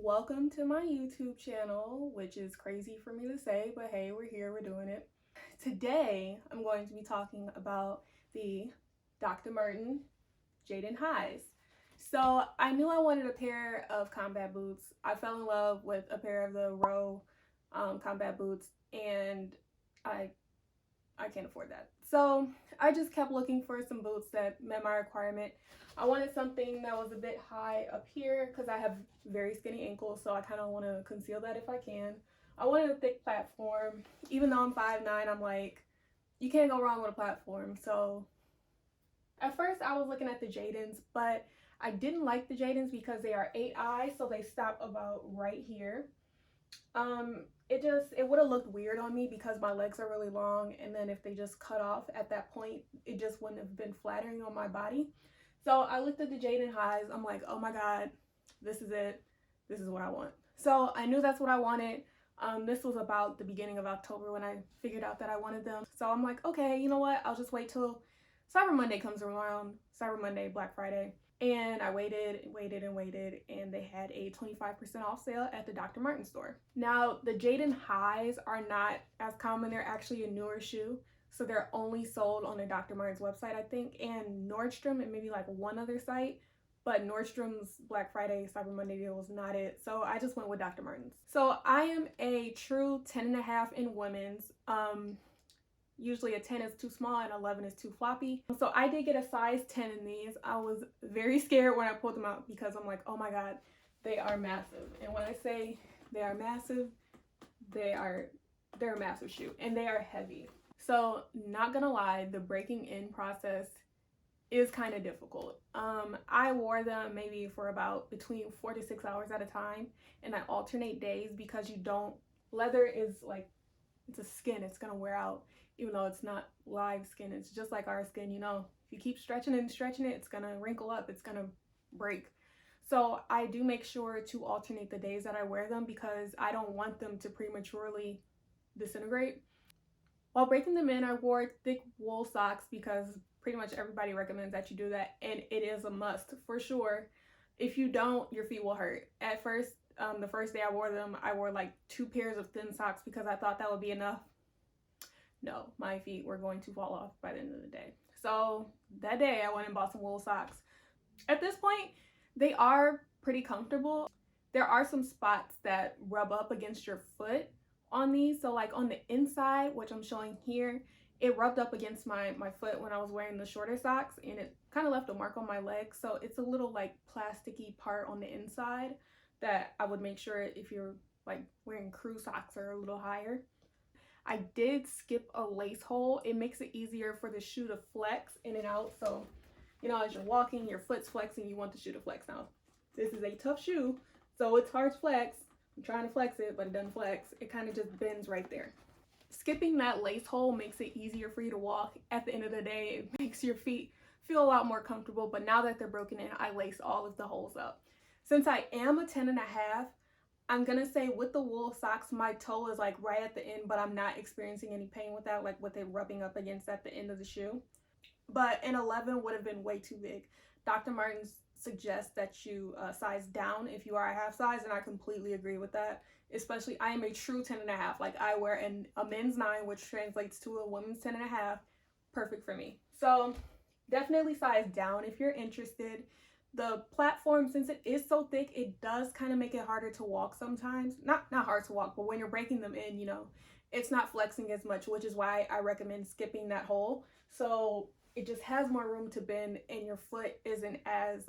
Welcome to my YouTube channel, which is crazy for me to say, but hey, we're here, we're doing it. Today, I'm going to be talking about the Dr. Marten Jadon highs. So I knew I wanted a pair of combat boots. I fell in love with a pair of the Row combat boots, and I can't afford that. So I just kept looking for some boots that met my requirement. I wanted something that was a bit high up here because I have very skinny ankles, so I kind of want to conceal that if I can. I wanted a thick platform. Even though I'm 5'9", I'm like, you can't go wrong with a platform. So at first I was looking at the Jadons, but I didn't like the Jadons because they are 8'eye, so they stop about right here. It would have looked weird on me because my legs are really long, and then if they just cut off at that point, it just wouldn't have been flattering on my body. So I looked at the Jadon highs. I'm like, oh my god, this is it. This is what I want. So I knew that's what I wanted. This was about the beginning of October when I figured out that I wanted them. So I'm like, okay, you know what? I'll just wait till Cyber Monday comes around. Cyber Monday, Black Friday. And I waited, and they had a 25% off sale at the Dr. Marten store. Now, the Jadon highs are not as common. They're actually a newer shoe, so they're only sold on the Dr. Marten's website, I think, and Nordstrom, and maybe like one other site. But Nordstrom's Black Friday, Cyber Monday deal was not it, so I just went with Dr. Marten's. So I am a true 10.5 in women's. Usually a 10 is too small and 11 is too floppy. So I did get a size 10 in these. I was very scared when I pulled them out because I'm like, oh my god, they are massive. And when I say they are massive, they're a massive shoe, and they are heavy. So not gonna lie, the breaking in process is kind of difficult. I wore them maybe for about between 4 to 6 hours at a time, and I alternate days because leather is like, it's a skin, it's gonna wear out. Even though it's not live skin, it's just like our skin, you know. If you keep stretching and stretching it, it's gonna wrinkle up, it's gonna break. So I do make sure to alternate the days that I wear them because I don't want them to prematurely disintegrate. While breaking them in, I wore thick wool socks because pretty much everybody recommends that you do that, and it is a must for sure. If you don't, your feet will hurt. At first, the first day I wore them, I wore like 2 pairs of thin socks because I thought that would be enough. No, my feet were going to fall off by the end of the day. So that day I went and bought some wool socks. At this point, they are pretty comfortable. There are some spots that rub up against your foot on these. So like on the inside, which I'm showing here, it rubbed up against my foot when I was wearing the shorter socks, and it kind of left a mark on my leg. So it's a little like plasticky part on the inside that I would make sure if you're like wearing crew socks are a little higher. I did skip a lace hole. It makes it easier for the shoe to flex in and out. So, you know, as you're walking, your foot's flexing, you want the shoe to flex. Now, this is a tough shoe, so it's hard to flex. I'm trying to flex it, but it doesn't flex. It kind of just bends right there. Skipping that lace hole makes it easier for you to walk. At the end of the day, it makes your feet feel a lot more comfortable, but now that they're broken in, I lace all of the holes up. Since I am a 10.5, I'm gonna say with the wool socks, my toe is like right at the end, but I'm not experiencing any pain with that, like with it rubbing up against at the end of the shoe. But an 11 would have been way too big. Dr. Martens suggests that you size down if you are a half size, and I completely agree with that. Especially, I am a true 10.5. Like I wear a men's 9, which translates to a women's 10.5. Perfect for me. So definitely size down if you're interested. The platform, since it is so thick, it does kind of make it harder to walk sometimes. Not hard to walk, but when you're breaking them in, you know, it's not flexing as much, which is why I recommend skipping that hole. So it just has more room to bend, and your foot isn't as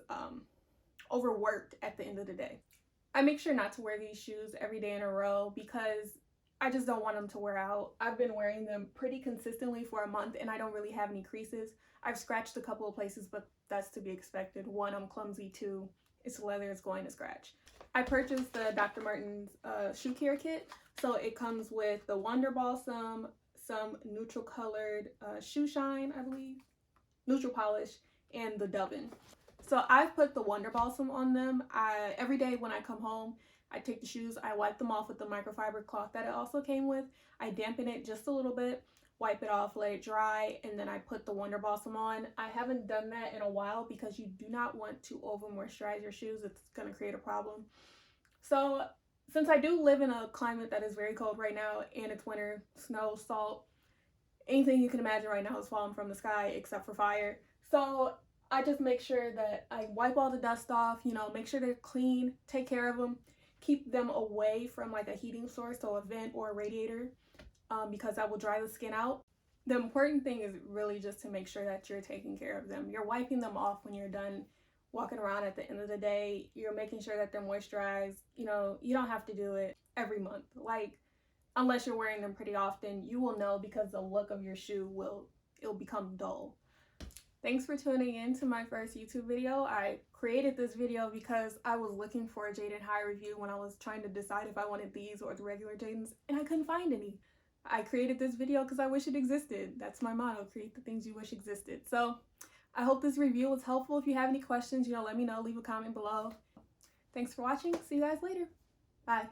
overworked at the end of the day. I make sure not to wear these shoes every day in a row because I just don't want them to wear out. I've been wearing them pretty consistently for a month, and I don't really have any creases. I've scratched a couple of places, but that's to be expected. 1, I'm clumsy. 2, it's leather, it's going to scratch. I purchased the Dr. Martens shoe care kit. So it comes with the Wonder Balsam, some neutral colored shoe shine, I believe, neutral polish, and the Dovin. So I've put the Wonder Balsam on them. Every day when I come home, I take the shoes, I wipe them off with the microfiber cloth that it also came with. I dampen it just a little bit, wipe it off, let it dry, and then I put the Wonder Balsam on. I haven't done that in a while because you do not want to over moisturize your shoes. It's going to create a problem. So since I do live in a climate that is very cold right now and it's winter, snow, salt, anything you can imagine right now is falling from the sky except for fire. So I just make sure that I wipe all the dust off, you know, make sure they're clean, take care of them, keep them away from like a heating source, so a vent or a radiator, because that will dry the skin out. The important thing is really just to make sure that you're taking care of them. You're wiping them off when you're done walking around at the end of the day. You're making sure that they're moisturized. You know, you don't have to do it every month. Like, unless you're wearing them pretty often, you will know because the look of your shoe it'll become dull. Thanks for tuning in to my first YouTube video. I created this video because I was looking for a Jadon High review when I was trying to decide if I wanted these or the regular Jadons, and I couldn't find any. I created this video because I wish it existed. That's my motto, create the things you wish existed. So I hope this review was helpful. If you have any questions, you know, let me know, leave a comment below. Thanks for watching. See you guys later. Bye.